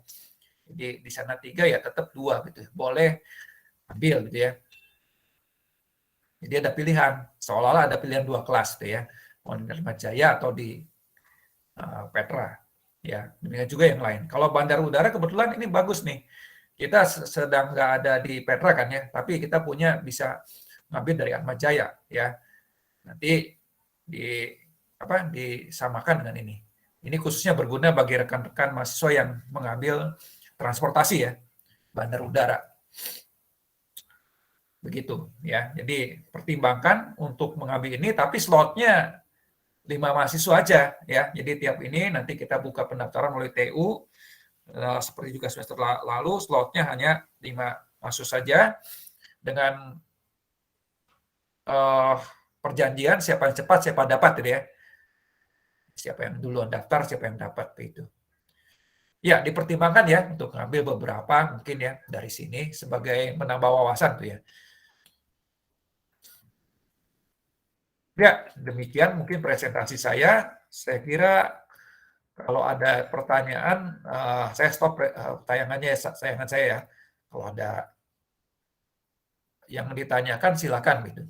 Jadi di sana 3 ya tetap 2 gitu. Boleh ambil gitu ya. Jadi ada pilihan, seolah-olah ada pilihan 2 kelas gitu ya. Mau di Atmajaya atau di Petra. Ya, demikian juga yang lain. Kalau bandar udara kebetulan ini bagus nih. Kita sedang nggak ada di Petra kan ya, tapi kita punya bisa ngambil dari Atmajaya ya. Nanti disamakan dengan ini. Ini khususnya berguna bagi rekan-rekan mahasiswa yang mengambil transportasi ya, bandar udara. Begitu ya. Jadi pertimbangkan untuk mengambil ini, tapi slotnya 5 mahasiswa aja ya. Jadi tiap ini nanti kita buka pendaftaran melalui TU, seperti juga semester lalu, slotnya hanya 5 mahasiswa saja dengan perjanjian siapa yang cepat, siapa dapat gitu ya. Siapa yang duluan daftar, siapa yang dapat itu. Ya, dipertimbangkan ya untuk ngambil beberapa mungkin ya dari sini sebagai menambah wawasan tuh ya. Ya, demikian mungkin presentasi saya. Saya kira kalau ada pertanyaan, saya stop tayangannya tayangan saya ya. Kalau ada yang ditanyakan silakan gitu.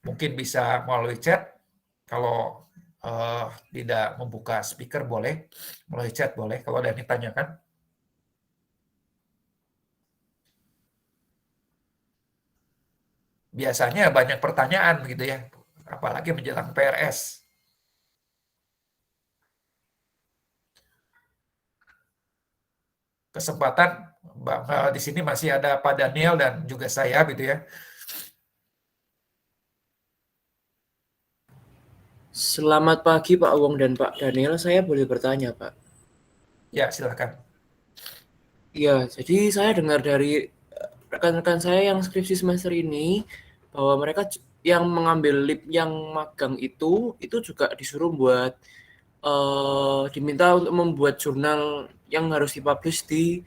Mungkin bisa melalui chat. Kalau tidak membuka speaker boleh, melalui chat boleh. Kalau ada yang ditanyakan. Biasanya banyak pertanyaan gitu ya, apalagi menjelang PRS. Kesempatan di sini masih ada Pak Daniel dan juga saya gitu ya. Selamat pagi Pak Wong dan Pak Daniel, saya boleh bertanya Pak? Ya, silakan. Ya, jadi saya dengar dari rekan-rekan saya yang skripsi semester ini bahwa mereka yang mengambil lip yang magang itu juga disuruh buat diminta untuk membuat jurnal yang harus dipublish di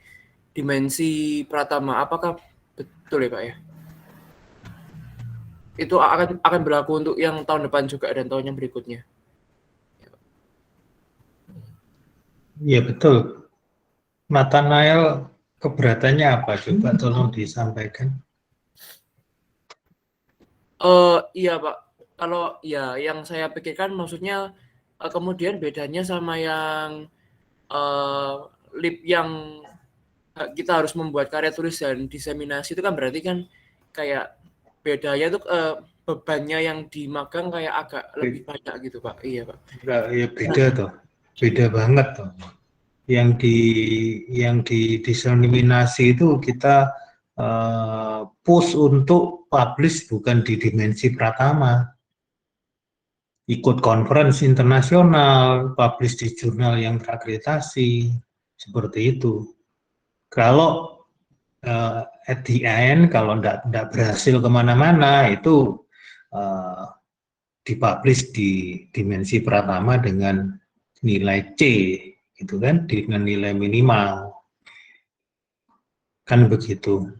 Dimensi Pratama. Apakah betul ya Pak ya? Itu akan berlaku untuk yang tahun depan juga dan tahun yang berikutnya. Iya betul. Nathanael, keberatannya apa? Coba tolong disampaikan. Iya Pak, kalau ya yang saya pikirkan maksudnya kemudian bedanya sama yang eh, lip yang kita harus membuat karya tulis dan diseminasi itu kan berarti kan kayak bedanya tuh bebannya yang di magang kayak agak lebih banyak gitu Pak. Iya Pak. Enggak, ya beda toh. Beda banget toh. Yang di diseminasi itu kita push untuk publish bukan di dimensi pratama. Ikut conference internasional, publish di jurnal yang terakreditasi, seperti itu. Kalau at the end, kalau tidak berhasil kemana-mana, itu dipublish di dimensi pratama dengan nilai C, gitu kan, dengan nilai minimal. Kan begitu.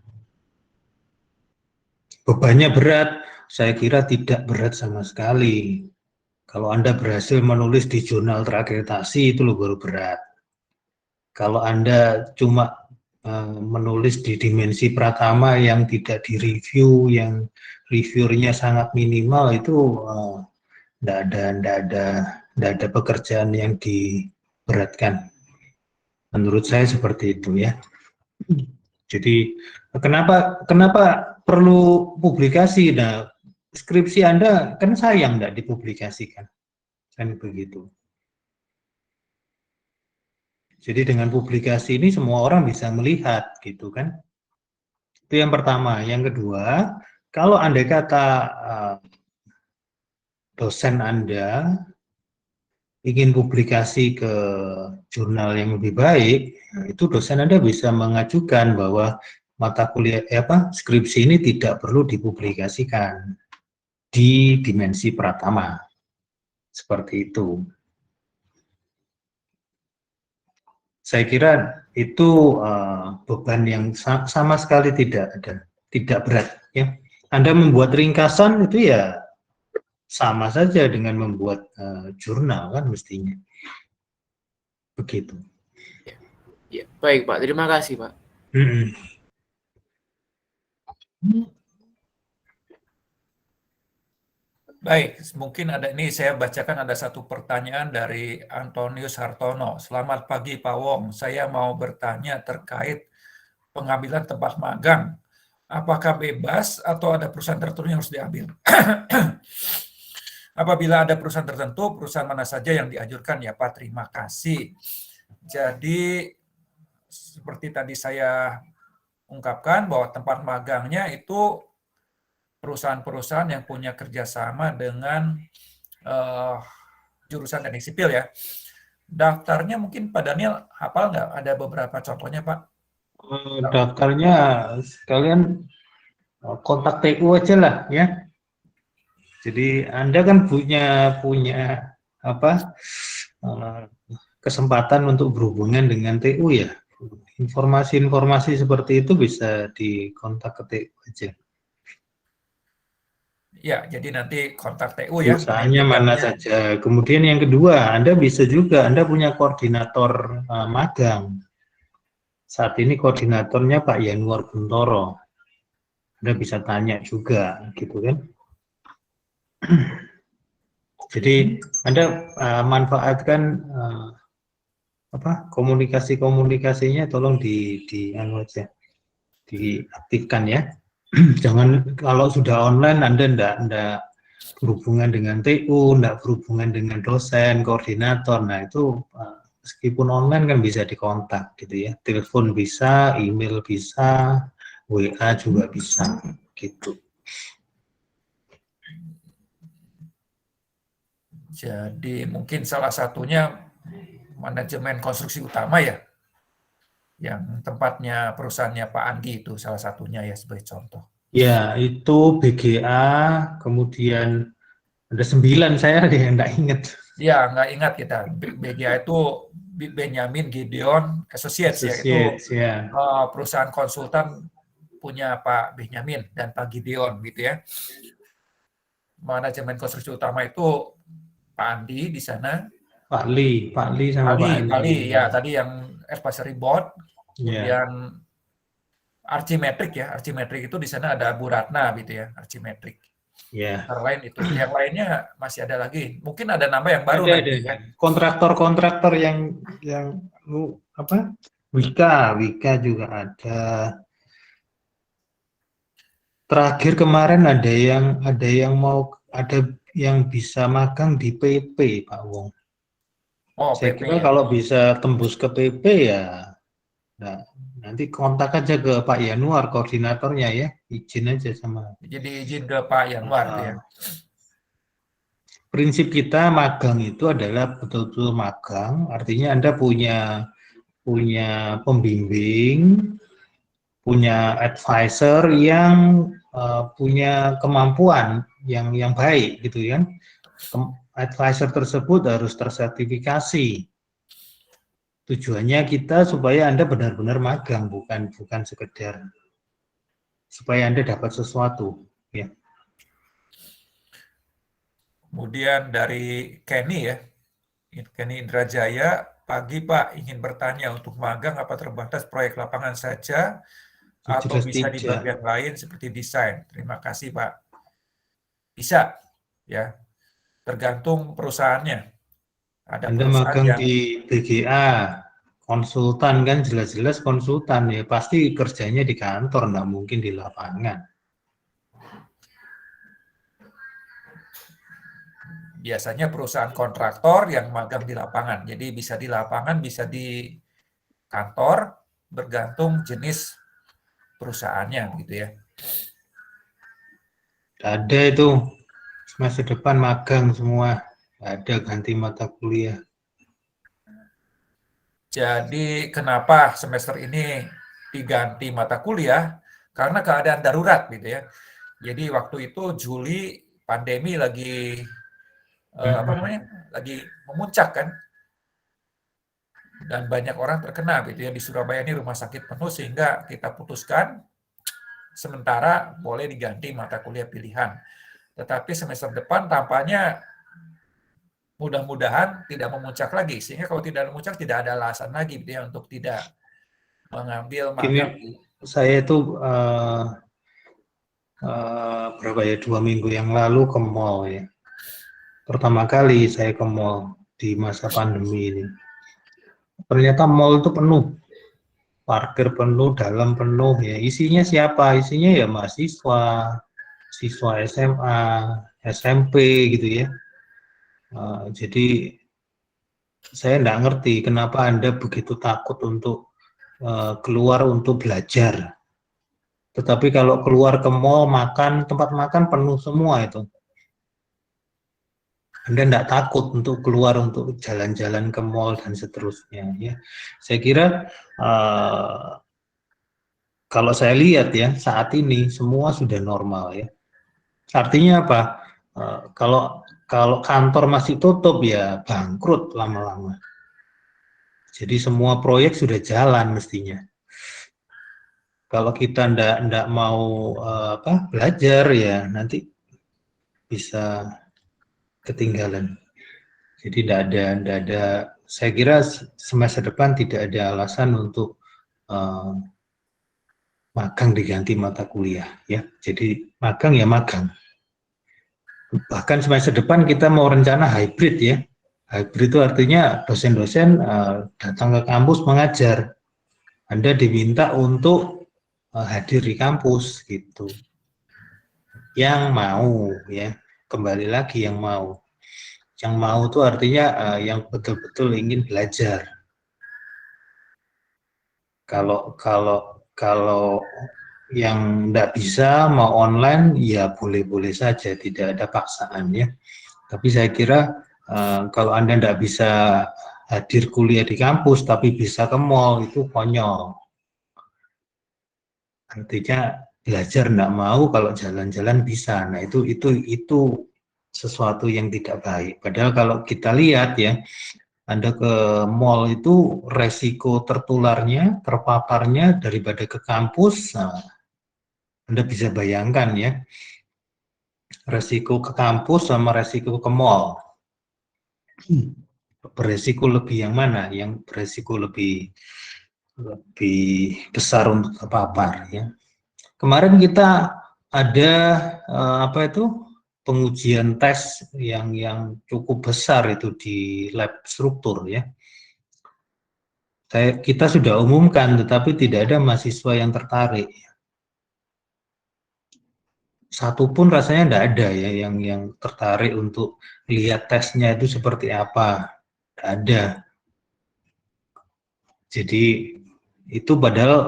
Bebannya berat, saya kira tidak berat sama sekali. Kalau Anda berhasil menulis di jurnal terakreditasi, itu baru berat. Kalau Anda cuma menulis di dimensi pratama yang tidak direview, yang reviewnya sangat minimal, itu tidak ada pekerjaan yang diberatkan. Menurut saya seperti itu ya. Jadi kenapa perlu publikasi? Nah, skripsi Anda kan sayang tidak dipublikasikan, kan begitu. Jadi dengan publikasi ini semua orang bisa melihat, gitu kan? Itu yang pertama. Yang kedua, kalau andai kata dosen Anda ingin publikasi ke jurnal yang lebih baik, itu dosen Anda bisa mengajukan bahwa mata kuliah skripsi ini tidak perlu dipublikasikan di dimensi pratama. Seperti itu. Saya kira itu beban yang sama sekali tidak berat ya. Anda membuat ringkasan itu ya sama saja dengan membuat jurnal kan mestinya. Begitu. Ya, baik Pak, terima kasih Pak. Baik, mungkin ini saya bacakan ada satu pertanyaan dari Antonius Hartono. Selamat pagi Pak Wong, saya mau bertanya terkait pengambilan tempat magang. Apakah bebas atau ada perusahaan tertentu yang harus diambil? Apabila ada perusahaan tertentu, perusahaan mana saja yang dianjurkan ya Pak? Terima kasih. Jadi seperti tadi saya ungkapkan bahwa tempat magangnya itu perusahaan-perusahaan yang punya kerjasama dengan jurusan teknik sipil ya. Daftarnya mungkin Pak Daniel hafal nggak? Ada beberapa contohnya Pak. Daftarnya sekalian kontak TU aja lah ya. Jadi Anda kan punya kesempatan untuk berhubungan dengan TU ya. Informasi-informasi seperti itu bisa dikontak ke TU aja. Ya, jadi nanti kontak TU ya. Perusahaannya mana saja. Kemudian yang kedua, Anda bisa juga, Anda punya koordinator magang. Saat ini koordinatornya Pak Yanuar Buntoro. Anda bisa tanya juga, gitu kan. Jadi Anda manfaatkan komunikasinya tolong diaktifkan ya. Jangan kalau sudah online Anda enggak berhubungan dengan TU, enggak berhubungan dengan dosen, koordinator. Nah, itu meskipun online kan bisa dikontak gitu ya. Telepon bisa, email bisa, WA juga bisa gitu. Jadi mungkin salah satunya manajemen konstruksi utama ya, yang tempatnya perusahaannya Pak Andi itu salah satunya ya sebagai contoh. Ya, itu BGA, kemudian ada 9 saya yang nggak ingat. Ya, nggak ingat kita. BGA itu Benjamin Gideon Associates ya, itu ya. Perusahaan konsultan punya Pak Benjamin dan Pak Gideon gitu ya. Manajemen konstruksi utama itu Pak Andi di sana. Pak Li sama Pak Andi. Ya, tadi yang advisory board, Ya, kemudian Archimetric ya, Archimetric itu di sana ada Bu Ratna gitu ya, Archimetric. ya. Antara lain itu. Yang lainnya masih ada lagi. Mungkin ada nama yang baru Ada, nanti ada. ya. Kontraktor-kontraktor yang apa? Wika juga ada. Terakhir kemarin ada yang bisa magang di PP, Pak Wong. Oh, Saya PP kira ya. kalau bisa tembus ke PP ya, nah, nanti kontak aja ke Pak Yanuar, koordinatornya ya, izin aja sama. Jadi izin ke Pak Yanwar tuh ya. Prinsip kita magang itu adalah betul-betul magang, artinya Anda punya pembimbing, punya advisor yang punya kemampuan yang baik gitu ya. Advisor tersebut harus tersertifikasi. Tujuannya kita supaya Anda benar-benar magang, bukan sekedar supaya Anda dapat sesuatu ya. Kemudian dari Kenny ya. Kenny Indrajaya, pagi Pak, ingin bertanya untuk magang apa terbatas proyek lapangan saja atau Jelas bisa di tidak. bagian lain seperti desain? Terima kasih Pak. Bisa ya, tergantung perusahaannya. Ada Anda perusahaan magang yang di BGA, konsultan kan jelas-jelas konsultan ya, pasti kerjanya di kantor, nggak mungkin di lapangan. biasanya perusahaan kontraktor yang magang di lapangan. Jadi bisa di lapangan, bisa di kantor, bergantung jenis perusahaannya gitu ya. Ada itu semester depan magang semua, ada ganti mata kuliah. Jadi kenapa semester ini diganti mata kuliah? Karena keadaan darurat gitu ya. Jadi waktu itu Juli pandemi lagi lagi memuncak kan, dan banyak orang terkena gitu ya. Di Surabaya ini rumah sakit penuh sehingga kita putuskan sementara boleh diganti mata kuliah pilihan. Tetapi semester depan tampaknya mudah-mudahan tidak memuncak lagi, sehingga kalau tidak memuncak tidak ada alasan lagi gitu ya untuk tidak mengambil magang. Gini, saya itu berapa ya, 2 minggu yang lalu ke mall ya. Pertama kali saya ke mall di masa pandemi ini. Ternyata mall itu penuh, parkir penuh, dalam penuh ya. Isinya siapa? Isinya ya mahasiswa, siswa SMA, SMP gitu ya. Jadi saya nggak ngerti kenapa Anda begitu takut untuk keluar untuk belajar. Tetapi kalau keluar ke mall makan, tempat makan penuh semua itu. Anda tidak takut untuk keluar untuk jalan-jalan ke mall dan seterusnya ya. Saya kira kalau saya lihat ya saat ini semua sudah normal ya. Artinya apa? Kalau kantor masih tutup ya bangkrut lama-lama. Jadi semua proyek sudah jalan mestinya. Kalau kita ndak mau belajar ya nanti bisa ketinggalan. Jadi tidak ada. Saya kira semester depan tidak ada alasan untuk magang diganti mata kuliah ya. Jadi magang ya magang. Bahkan semester depan kita mau rencana hybrid ya. Hybrid itu artinya dosen-dosen datang ke kampus mengajar. Anda diminta untuk hadir di kampus gitu. Yang mau ya, kembali lagi yang mau. Yang mau itu artinya yang betul-betul ingin belajar. Kalau yang tidak bisa mau online ya boleh-boleh saja, tidak ada paksaan ya. Tapi saya kira kalau Anda tidak bisa hadir kuliah di kampus tapi bisa ke mall itu konyol. Artinya belajar tidak mau, kalau jalan-jalan bisa. Nah itu sesuatu yang tidak baik. Padahal kalau kita lihat ya, Anda ke mall itu resiko tertularnya, terpaparnya daripada ke kampus. Nah, Anda bisa bayangkan ya, resiko ke kampus sama resiko ke mall. beresiko lebih yang mana? Yang beresiko lebih besar untuk terpapar ya. Kemarin kita ada apa itu pengujian tes yang cukup besar itu di lab struktur ya. Kita sudah umumkan, tetapi tidak ada mahasiswa yang tertarik. Satu pun rasanya tidak ada ya yang tertarik untuk lihat tesnya itu seperti apa. Tidak ada. Jadi itu padahal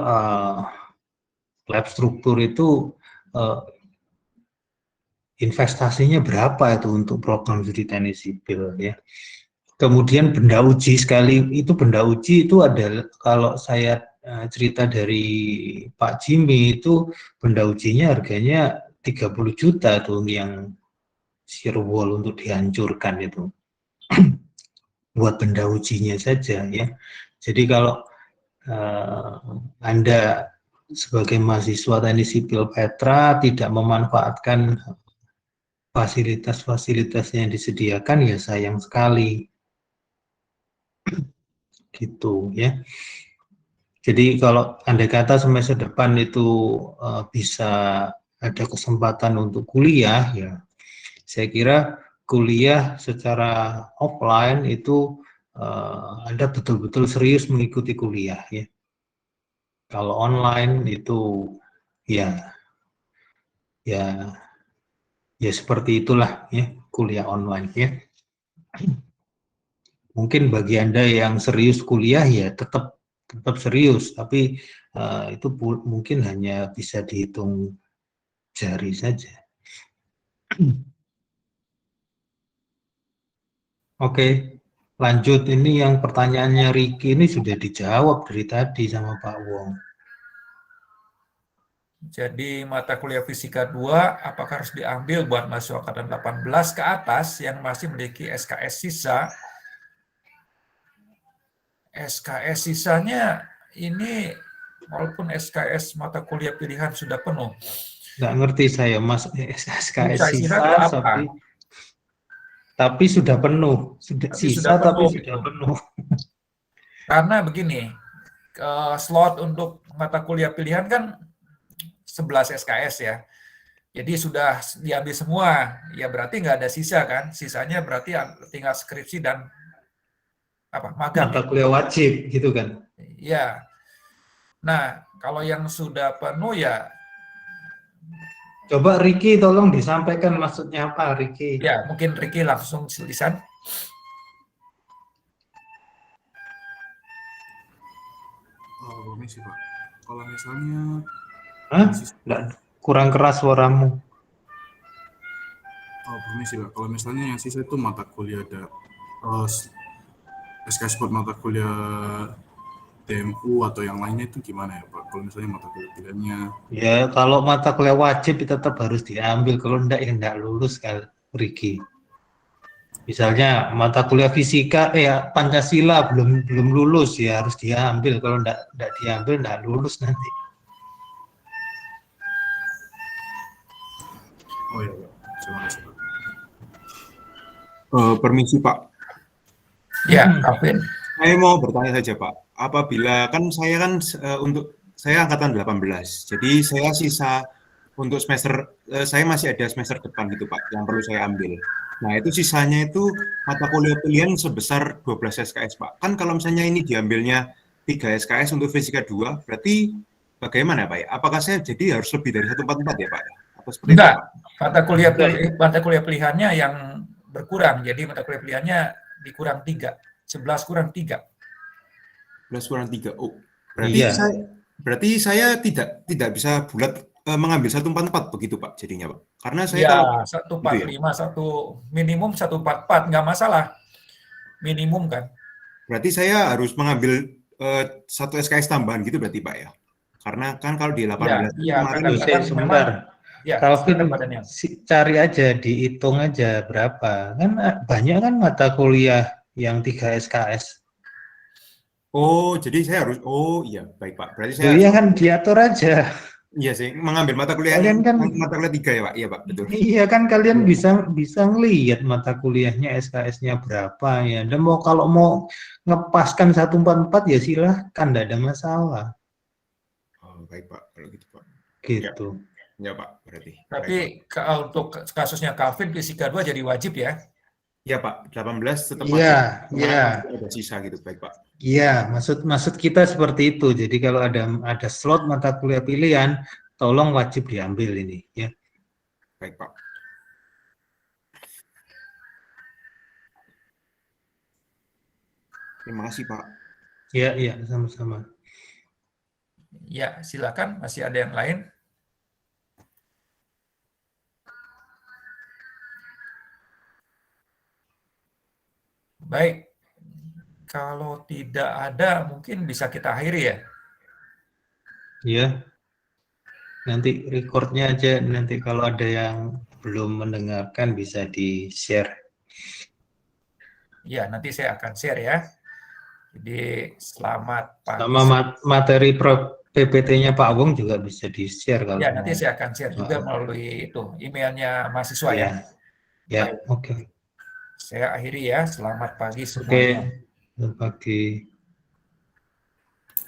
lab struktur itu investasinya berapa itu untuk program studi teknik sipil ya. Kemudian benda uji benda uji itu ada, kalau saya cerita dari Pak Jimmy itu benda ujinya harganya 30 juta tuh yang shear wall untuk dihancurkan itu. Buat benda ujinya saja ya. Jadi kalau Anda sebagai mahasiswa teknik sipil Petra tidak memanfaatkan fasilitas-fasilitas yang disediakan ya sayang sekali. Gitu ya. Jadi kalau andai kata semester depan itu bisa ada kesempatan untuk kuliah ya, saya kira kuliah secara offline itu Anda betul-betul serius mengikuti kuliah ya. Kalau online itu ya seperti itulah ya, kuliah online ya. Mungkin bagi Anda yang serius kuliah ya tetap serius, tapi itu mungkin hanya bisa dihitung jari saja. Oke, lanjut. Ini yang pertanyaannya Ricky ini sudah dijawab dari tadi sama Pak Wong. Jadi mata kuliah fisika 2 apakah harus diambil buat mahasiswa angkatan 18 ke atas yang masih memiliki SKS sisa? SKS sisanya ini walaupun SKS mata kuliah pilihan sudah penuh. Nggak ngerti saya, Mas, SKS Sisa sisa apa? tapi sudah penuh. Sisa tapi sudah penuh. Karena begini, slot untuk mata kuliah pilihan kan 11 SKS ya. Jadi sudah diambil semua, ya berarti nggak ada sisa kan? Sisanya berarti tinggal skripsi dan magang. Mata kuliah wajib gitu kan? Ya. Nah, kalau yang sudah penuh ya. Coba Ricky tolong disampaikan maksudnya apa, Ricky? Ya, mungkin Ricky langsung tulisan. Permisi Pak, kalau misalnya kurang keras suaramu. Permisi Pak, kalau misalnya yang sisa itu mata kuliah ada SKS buat mata kuliah TMU atau yang lainnya itu gimana ya Pak? Kalau misalnya mata kuliah pilihannya? Ya kalau mata kuliah wajib tetap harus diambil, kalau enggak ya enggak lulus kan, Ricky. Misalnya mata kuliah fisika, Pancasila belum lulus ya harus diambil, kalau enggak diambil enggak lulus nanti. Oh iya Pak, terima kasih Pak. Permisi Pak. Ya, Calvin. Saya mau bertanya saja Pak, apabila kan saya untuk saya angkatan 18, jadi saya sisa untuk semester, saya masih ada semester depan gitu Pak, yang perlu saya ambil. Nah itu sisanya itu mata kuliah pilihan sebesar 12 SKS Pak. Kan kalau misalnya ini diambilnya 3 SKS untuk fisika 2, berarti bagaimana Pak ya? Apakah saya jadi harus lebih dari 144 ya Pak? Atau seperti enggak, itu, mata kuliah pilihannya yang berkurang, jadi mata kuliah pilihannya dikurang 3. 11 kurang 3. 11 kurang 3. Oh, berarti saya tidak bisa bulat mengambil 144 begitu Pak jadinya Pak. Karena saya ya, kalau 145 minimum 144 nggak masalah. Minimum kan. Berarti saya harus mengambil 1 SKS tambahan gitu berarti Pak ya. Karena kan kalau di 18 kemarin sebentar. Ya, Calvin, cari aja, dihitung aja berapa. Kan banyak kan mata kuliah yang 3 SKS. Oh, jadi saya harus, oh iya, baik Pak. Berarti saya kan diatur aja. Iya sih, mengambil mata kuliahnya Kalian kan mata kuliah 3 ya Pak? Iya Pak, betul. iya kan kalian Iya. bisa ngelihat mata kuliahnya SKS-nya berapa ya. Dan kalau mau ngepaskan 144 ya silahkan, tidak ada masalah. Oh, baik Pak, kalau gitu Pak. Ya, Gitu. ya Pak, berarti. Baik, Pak. Tapi untuk kasusnya Calvin fisika 2 jadi wajib ya. Iya Pak, 18 tetap Iya, wajib. iya. Kemarin masih ada sisa gitu, baik Pak. Iya, maksud kita seperti itu. Jadi kalau ada slot mata kuliah pilihan, tolong wajib diambil ini ya. Baik Pak. Terima kasih Pak. Iya, iya, sama-sama. Ya, silakan. Masih ada yang lain? Baik. Kalau tidak ada, mungkin bisa kita akhiri ya. Ya, nanti recordnya aja. Nanti kalau ada yang belum mendengarkan bisa di-share. Ya, nanti saya akan share ya. Jadi selamat pagi. Sama materi PPT-nya Pak Wong juga bisa di-share kalau Ya, nanti mau. saya akan share juga melalui itu emailnya mahasiswa ya. Ya, Baik. oke. Saya akhiri ya. Selamat pagi Oke, semuanya. selamat pagi.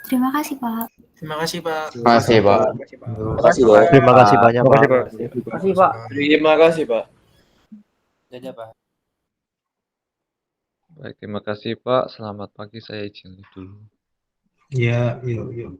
Terima kasih, Pak. Terima kasih, Pak. Terima kasih, Pak. Terima kasih, Pak. Terima kasih banyak, Pak. Terima kasih, Pak. Terima kasih, Pak. Dadah, Pak. Baik, terima kasih Pak. Selamat pagi, saya izin dulu. Ya, yuk.